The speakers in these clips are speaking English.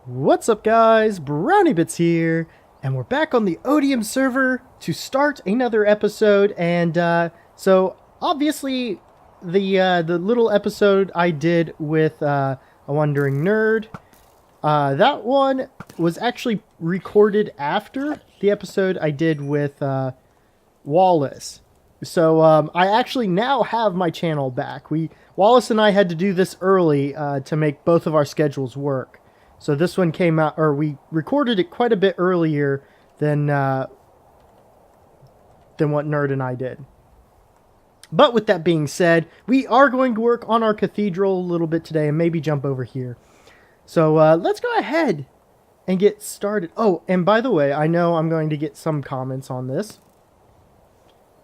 What's up guys, Brownie Bits here, and we're back on the Otium server to start another episode, and so obviously the little episode I did with AWanderingNerd, that one was actually recorded after the episode I did with Wallace. So I actually now have my channel back. Wallace and I had to do this early to make both of our schedules work. So this one came out, or we recorded it quite a bit earlier than what Nerd and I did. But with that being said, we are going to work on our cathedral a little bit today and maybe jump over here. So let's go ahead and get started. Oh, and by the way, I know I'm going to get some comments on this,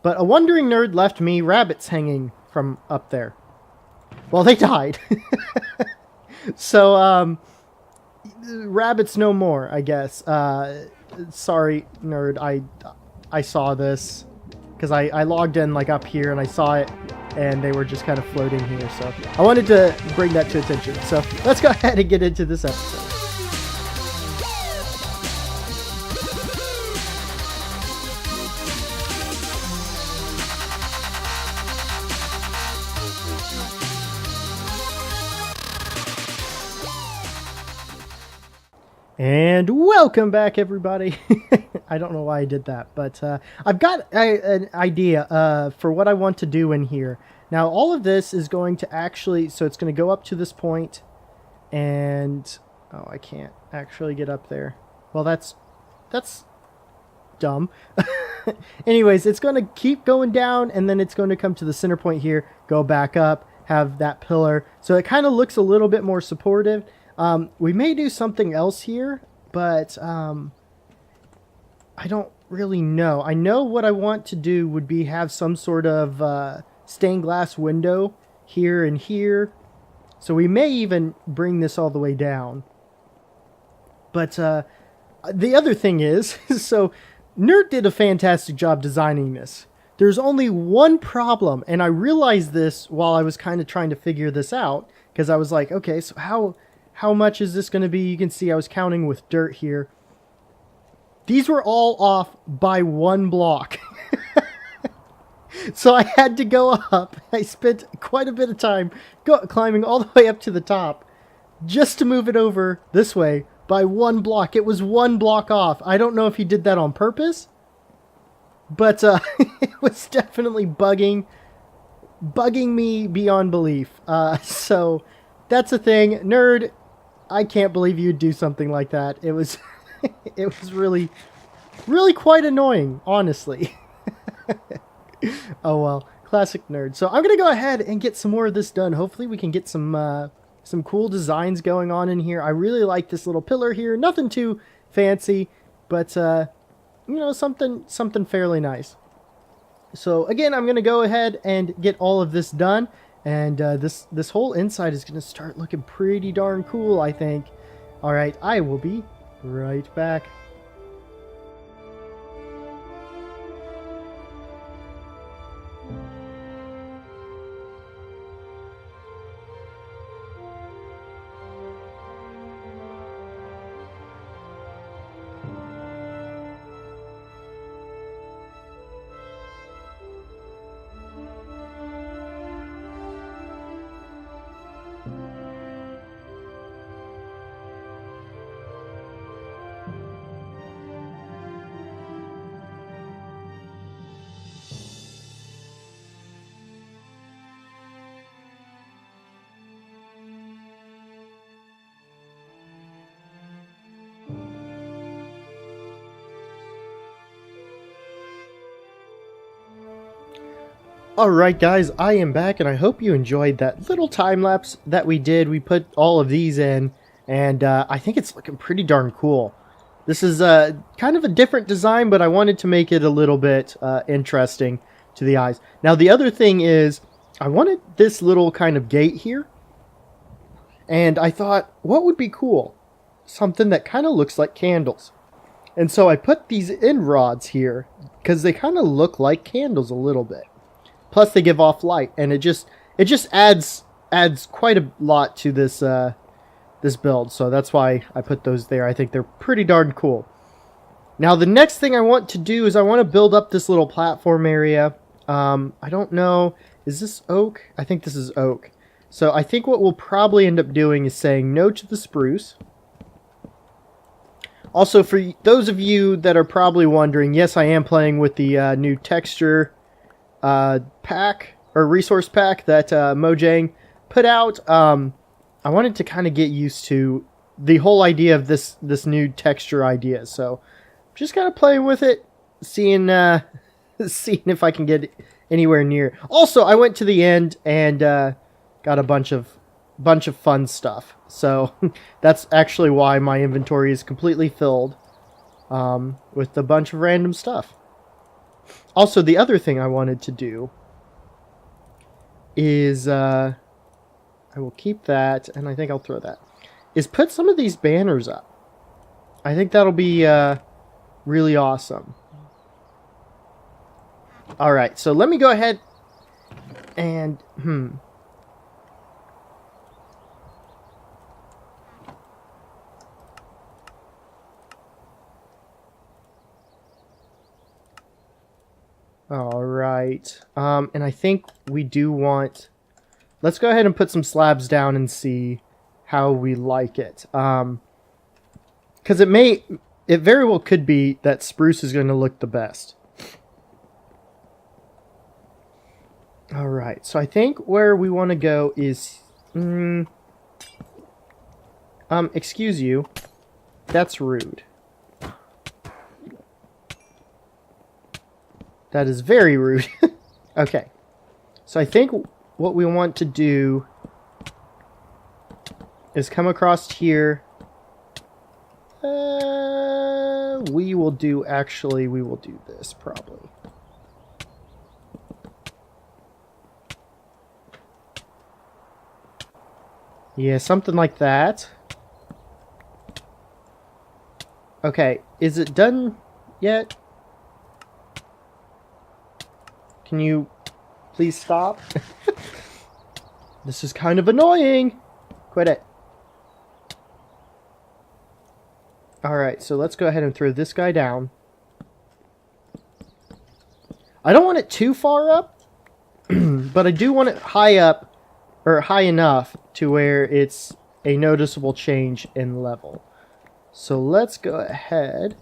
but AWanderingNerd left me rabbits hanging from up there. Well, they died. So, rabbits no more, I guess. Sorry, Nerd, I saw this, because I logged in, like, up here, and I saw it, and they were just kind of floating here, so I wanted to bring that to attention. So, let's go ahead and get into this episode. And welcome back, everybody. I don't know why I did that, but I've got an idea for what I want to do in here. Now, all of this is going to actually, so it's going to go up to this point, and, oh, I can't actually get up there. Well, that's dumb. Anyways, it's going to keep going down, and then it's going to come to the center point here, go back up, have that pillar. So it kind of looks a little bit more supportive. We may do something else here, but I don't really know. I know what I want to do would be have some sort of stained glass window here and here. So we may even bring this all the way down. But the other thing is, so Nerd did a fantastic job designing this. There's only one problem, and I realized this while I was kind of trying to figure this out, because I was like, okay, so how much is this going to be? You can see I was counting with dirt here. These were all off by one block. So I had to go up. I spent quite a bit of time climbing all the way up to the top just to move it over this way by one block. It was one block off. I don't know if he did that on purpose, but it was definitely bugging me beyond belief. So that's a thing. Nerd, I can't believe you'd do something like that. It was it was really quite annoying, honestly. Oh well, classic Nerd. So I'm gonna go ahead and get some more of this done. Hopefully we can get some cool designs going on in here. I really like this little pillar here. Nothing too fancy, but you know, something fairly nice. So again, I'm gonna go ahead and get all of this done. And this whole inside is going to start looking pretty darn cool, I think. Alright, I will be right back. Alright guys, I am back, and I hope you enjoyed that little time-lapse that we did. We put all of these in, and I think it's looking pretty darn cool. This is kind of a different design, but I wanted to make it a little bit interesting to the eyes. Now the other thing is, I wanted this little kind of gate here, and I thought, what would be cool? Something that kind of looks like candles. And so I put these end rods here, because they kind of look like candles a little bit. Plus they give off light, and it just adds quite a lot to this this build, so that's why I put those there. I think they're pretty darn cool. Now the next thing I want to do is I want to build up this little platform area. I don't know, is this oak? I think this is oak. So I think what we'll probably end up doing is saying no to the spruce. Also, for those of you that are probably wondering, yes, I am playing with the new texture pack, or resource pack that Mojang put out. I wanted to kind of get used to the whole idea of this new texture idea. So, just kind of playing with it, seeing seeing if I can get anywhere near. Also, I went to the end and got a bunch of fun stuff. So that's actually why my inventory is completely filled with a bunch of random stuff. Also, the other thing I wanted to do is I will keep that, and I think I'll throw that, is put some of these banners up. I think that'll be really awesome. Alright, so let me go ahead and Alright, and I think we do want... Let's go ahead and put some slabs down and see how we like it. Because it very well could be that spruce is going to look the best. Alright, so I think where we want to go is... excuse you. That's rude. That is very rude. Okay. So I think what we want to do is come across here. We will do this probably. Yeah, something like that. Okay, is it done yet? Can you please stop? This is kind of annoying. Quit it. Alright, so let's go ahead and throw this guy down. I don't want it too far up, but I do want it high up, or high enough to where it's a noticeable change in level. So let's go ahead.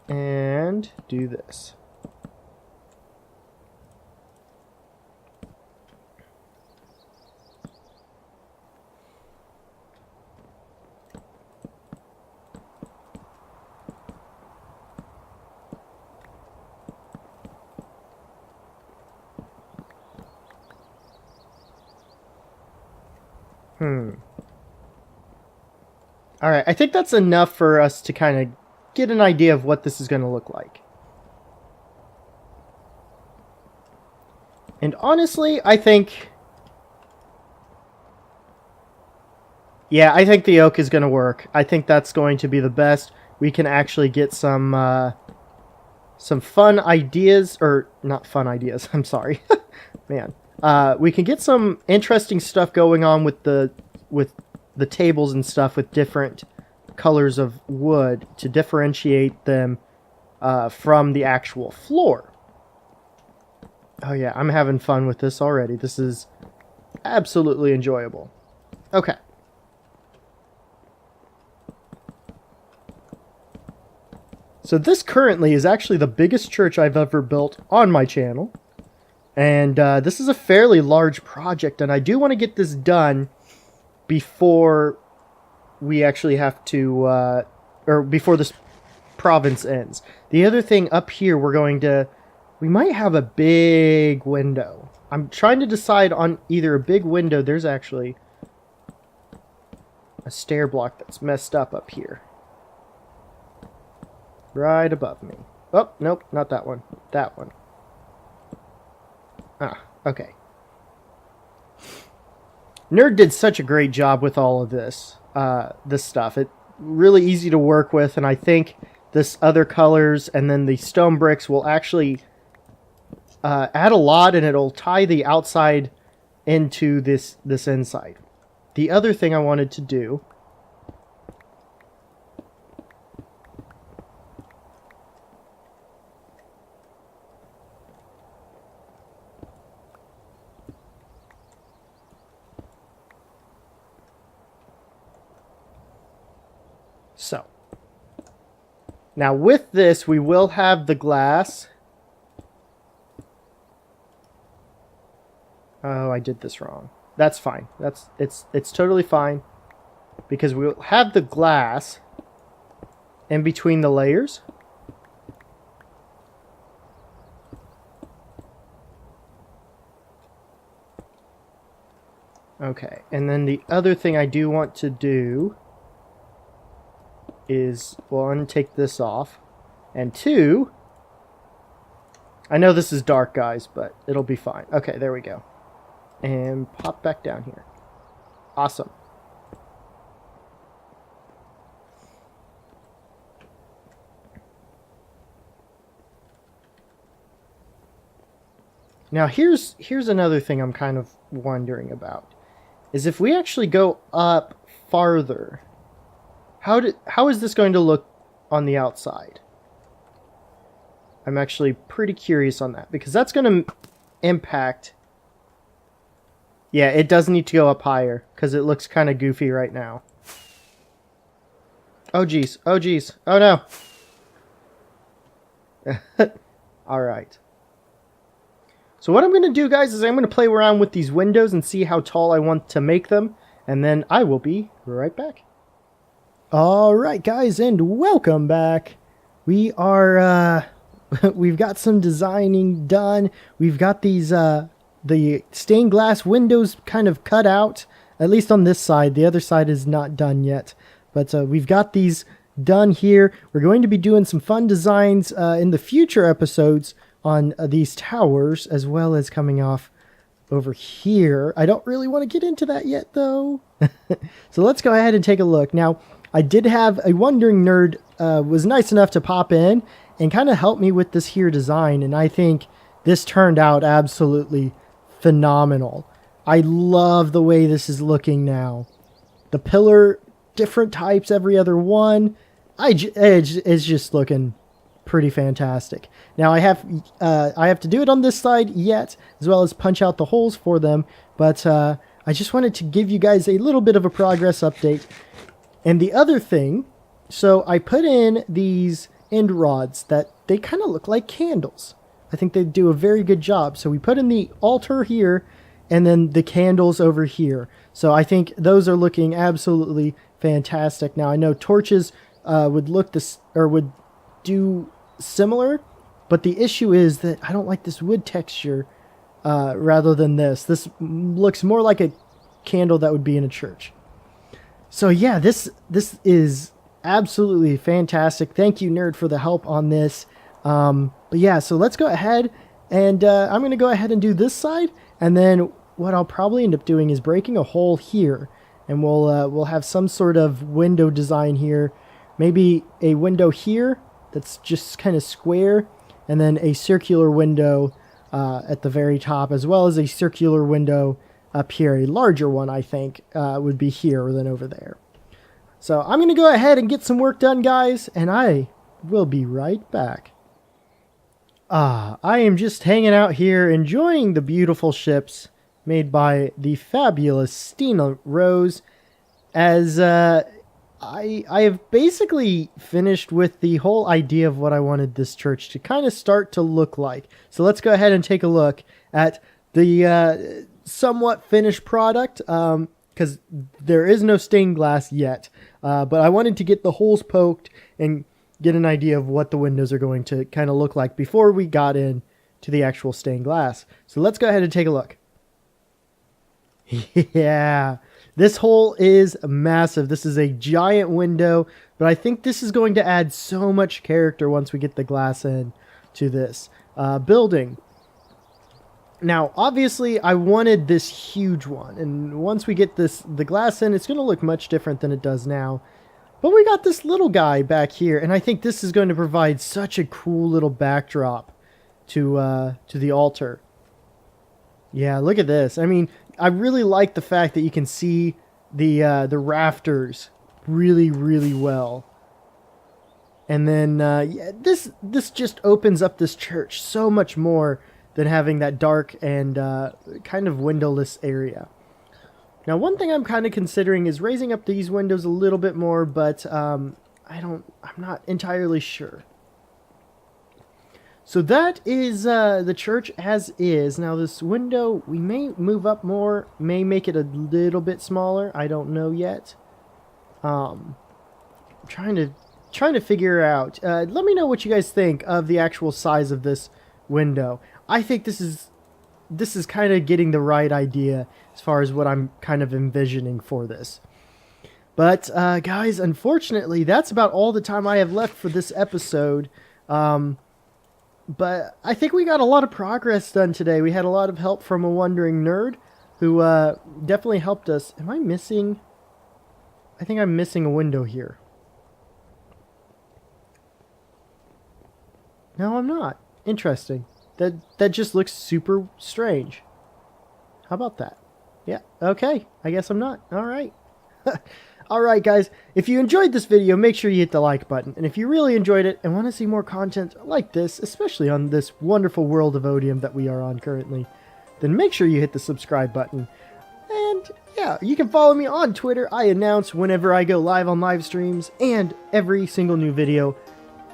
And do this. Alright, I think that's enough for us to kind of get an idea of what this is going to look like. And honestly, I think... Yeah, I think the oak is going to work. I think that's going to be the best. We can actually get some fun ideas, or not fun ideas, I'm sorry. Man. We can get some interesting stuff going on with the tables and stuff with different colors of wood to differentiate them from the actual floor. Oh yeah, I'm having fun with this already. This is absolutely enjoyable. Okay. So this currently is actually the biggest church I've ever built on my channel. And this is a fairly large project, and I do want to get this done before we actually have to, or before this province ends. The other thing up here, we might have a big window. I'm trying to decide on either a big window. There's actually a stair block that's messed up here. Right above me. Oh, nope, not that one. That one. Ah, okay. Nerd did such a great job with all of this stuff. It's really easy to work with, and I think this other colors and then the stone bricks will actually add a lot, and it'll tie the outside into this inside. The other thing I wanted to do so now with this we will have the glass. Oh, I did this wrong. That's fine. It's totally fine because we'll have the glass in between the layers. Okay, and then the other thing I do want to do is, one, take this off, and two, I know this is dark, guys, but it'll be fine. Okay, there we go. And pop back down here. Awesome. Now here's another thing I'm kind of wondering about. Is if we actually go up farther, how is this going to look on the outside? I'm actually pretty curious on that because that's going to impact. Yeah, it does need to go up higher because it looks kind of goofy right now. Oh geez, oh geez, oh no. Alright. So what I'm going to do, guys, is I'm going to play around with these windows and see how tall I want to make them. And then I will be right back. Alright, guys, and welcome back. We are, we've got some designing done. We've got these, the stained glass windows kind of cut out, at least on this side. The other side is not done yet. But we've got these done here. We're going to be doing some fun designs in the future episodes on these towers, as well as coming off over here. I don't really want to get into that yet, though. So let's go ahead and take a look. Now, I did have a Wandering Nerd was nice enough to pop in and kind of help me with this here design, and I think this turned out absolutely phenomenal. I love the way this is looking now. The pillar, different types, every other one. It's just looking pretty fantastic. Now I have to do it on this side yet, as well as punch out the holes for them. But I just wanted to give you guys a little bit of a progress update. And the other thing, so I put in these end rods that they kind of look like candles. I think they do a very good job. So we put in the altar here and then the candles over here. So I think those are looking absolutely fantastic. Now I know torches would look this, or would do similar, but the issue is that I don't like this wood texture rather than this. This looks more like a candle that would be in a church. So yeah, this is absolutely fantastic. Thank you, Nerd, for the help on this. But yeah, so let's go ahead and I'm going to go ahead and do this side, and then what I'll probably end up doing is breaking a hole here, and we'll have some sort of window design here. Maybe a window here that's just kind of square, and then a circular window at the very top, as well as a circular window up here. A larger one, I think, would be here than over there. So I'm going to go ahead and get some work done, guys, and I will be right back. I am just hanging out here enjoying the beautiful ships made by the fabulous Stina Rose, as I have basically finished with the whole idea of what I wanted this church to kind of start to look like. So let's go ahead and take a look at the somewhat finished product, because there is no stained glass yet. But I wanted to get the holes poked and get an idea of what the windows are going to kind of look like before we got in to the actual stained glass. So let's go ahead and take a look. Yeah, this hole is massive. This is a giant window, but I think this is going to add so much character once we get the glass in to this building. Now, obviously, I wanted this huge one, and once we get the glass in, it's going to look much different than it does now. But we got this little guy back here, and I think this is going to provide such a cool little backdrop to the altar. Yeah, look at this. I mean, I really like the fact that you can see the rafters really, really well. And then yeah, this just opens up this church so much more than having that dark and kind of windowless area. Now, one thing I'm kind of considering is raising up these windows a little bit more, but I'm not entirely sure. So that is the church as is. Now, this window, we may move up more, may make it a little bit smaller. I don't know yet. I'm trying to figure out. Let me know what you guys think of the actual size of this window. I think this is kind of getting the right idea as far as what I'm kind of envisioning for this. But guys, unfortunately, that's about all the time I have left for this episode. But I think we got a lot of progress done today. We had a lot of help from AWanderingNerd, who definitely helped us. Am I missing? I think I'm missing a window here. No, I'm not. Interesting. That just looks super strange. How about that? Yeah, okay. I guess I'm not. All right. All right, guys. If you enjoyed this video, make sure you hit the like button. And if you really enjoyed it and want to see more content like this, especially on this wonderful world of Otium that we are on currently, then make sure you hit the subscribe button. And yeah, you can follow me on Twitter. I announce whenever I go live on live streams and every single new video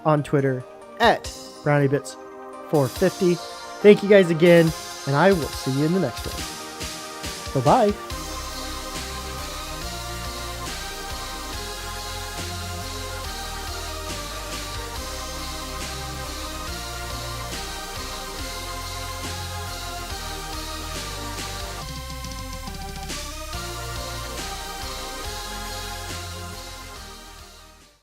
on Twitter at BrownieBits450. Thank you guys again, and I will see you in the next one. Bye-bye.